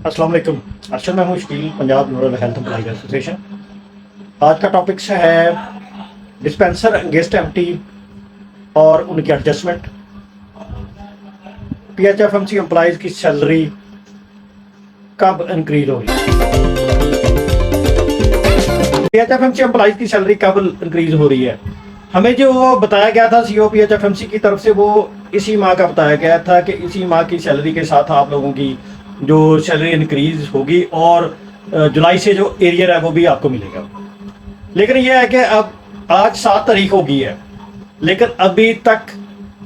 अस्सलाम वालेकुम। अर्शद मैं हूँ Shakeel, Punjab rural health employees association. आज का टॉपिक है डिस्पेंसर अगेंस्ट एमटी और उनकी एडजस्टमेंट। पीएचएफएमसी एम्प्लॉयज की सैलरी कब इंक्रीज होगी? पीएचएफएमसी एम्प्लॉयज की सैलरी कब इंक्रीज हो रही है? हमें जो बताया गया था सीओ पीएचएफएमसी की तरफ से, वो इसी माह का बताया गया था कि इसी माह की सैलरी के साथ आप लोगों की जो सैलरी इंक्रीज होगी और जुलाई से जो एरियर है वो भी आपको मिलेगा। लेकिन यह है कि अब आज 7 तारीख हो गई है, लेकिन अभी तक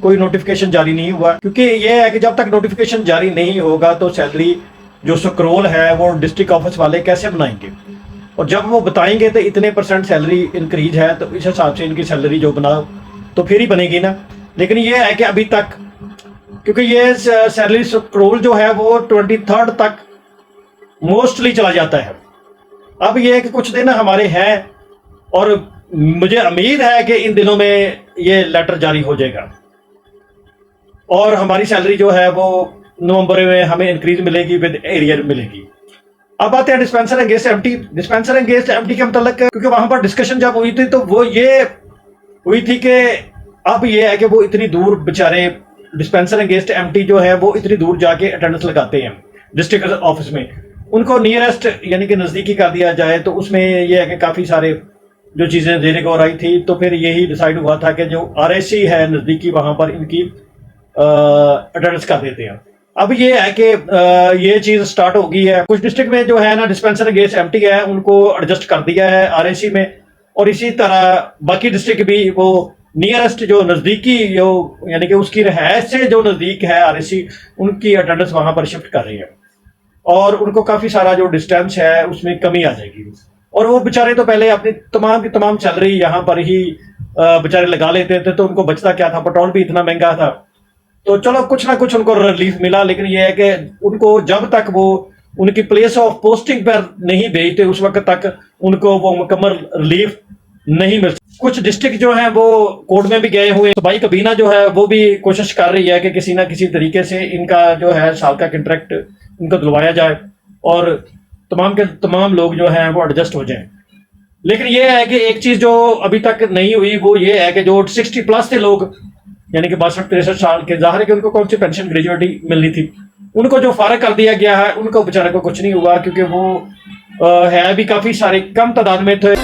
कोई नोटिफिकेशन जारी नहीं हुआ। क्योंकि यह है कि जब तक नोटिफिकेशन जारी नहीं होगा तो सैलरी जो स्क्रोल है वो डिस्ट्रिक्ट ऑफिस वाले कैसे बनाएंगे, और जब वो बताएंगे तो इतने % सैलरी इंक्रीज है तो इस हिसाब से इनकी सैलरी जो बना तो फिर ही बनेगी ना। लेकिन ये है कि अभी तक, क्योंकि ये सैलरी स्क्रोल जो है वो 23 तक मोस्टली चला जाता है। अब ये है कि कुछ दिन हमारे हैं और मुझे उम्मीद है कि इन दिनों में ये लेटर जारी हो जाएगा और हमारी सैलरी जो है वो नवंबर में हमें इंक्रीज मिलेगी, विद एरियर मिलेगी। अब आते हैं dispenser against empty. Dispenser against empty के मतलब, क्योंकि वहां पर डिस्कशन जब हुई थी तो वो ये हुई थी कि अब ये है कि वो इतनी दूर बेचारे डिस्पेंसर अगेंस्ट एमटी जो है वो इतनी दूर जाके अटेंडेंस लगाते हैं डिस्ट्रिक्ट ऑफिस में, उनको नियरेस्ट यानी कि नज़दीकी कर दिया जाए। तो उसमें यह है कि काफ़ी सारे जो चीज़ें देने को आई थी, तो फिर यही डिसाइड हुआ था कि जो आरएससी है नज़दीकी, वहाँ पर इनकी अटेंडेंस कर देते हैं। अब ये है कि ये चीज़ स्टार्ट हो गई है। कुछ डिस्ट्रिक्ट में जो है ना डिस्पेंसर अगेंस्ट एमटी है उनको एडजस्ट कर दिया है आरएससी में, और इसी तरह बाकी डिस्ट्रिक्ट भी वो नियरेस्ट जो नज़दीकी जो यानी कि उसकी रिहायश से जो नज़दीक है आरएससी, उनकी अटेंडेंस वहाँ पर शिफ्ट कर रही है और उनको काफ़ी सारा जो डिस्टेंस है उसमें कमी आ जाएगी। और वो बेचारे तो पहले अपनी तमाम की तमाम सैलरी यहाँ पर ही बेचारे लगा लेते थे, तो उनको बचता क्या था, पेट्रोल भी इतना महंगा था। तो चलो कुछ ना कुछ उनको रिलीफ मिला, लेकिन यह है कि उनको जब तक वो उनकी प्लेस ऑफ पोस्टिंग पर नहीं भेजते उस वक्त तक उनको वो मुकम्मल रिलीफ नहीं मिल। कुछ डिस्ट्रिक्ट जो है वो कोर्ट में भी गए हुए, तो भाई कबीना जो है वो भी कोशिश कर रही है कि किसी ना किसी तरीके से इनका जो है साल का कंट्रैक्ट इनको दिलवाया जाए और तमाम के तमाम लोग जो हैं वो एडजस्ट हो जाएं। लेकिन ये है कि एक चीज जो अभी तक नहीं हुई वो ये है कि जो 60+ थे लोग, यानी कि 62-63 साल के, जाहिर है कि उनको कौन सी पेंशन ग्रेजुएटी मिलनी थी, उनको जो फारग कर दिया गया है उनको बेचारे को कुछ नहीं हुआ, क्योंकि वो है भी काफी सारे कम तादाद में थे।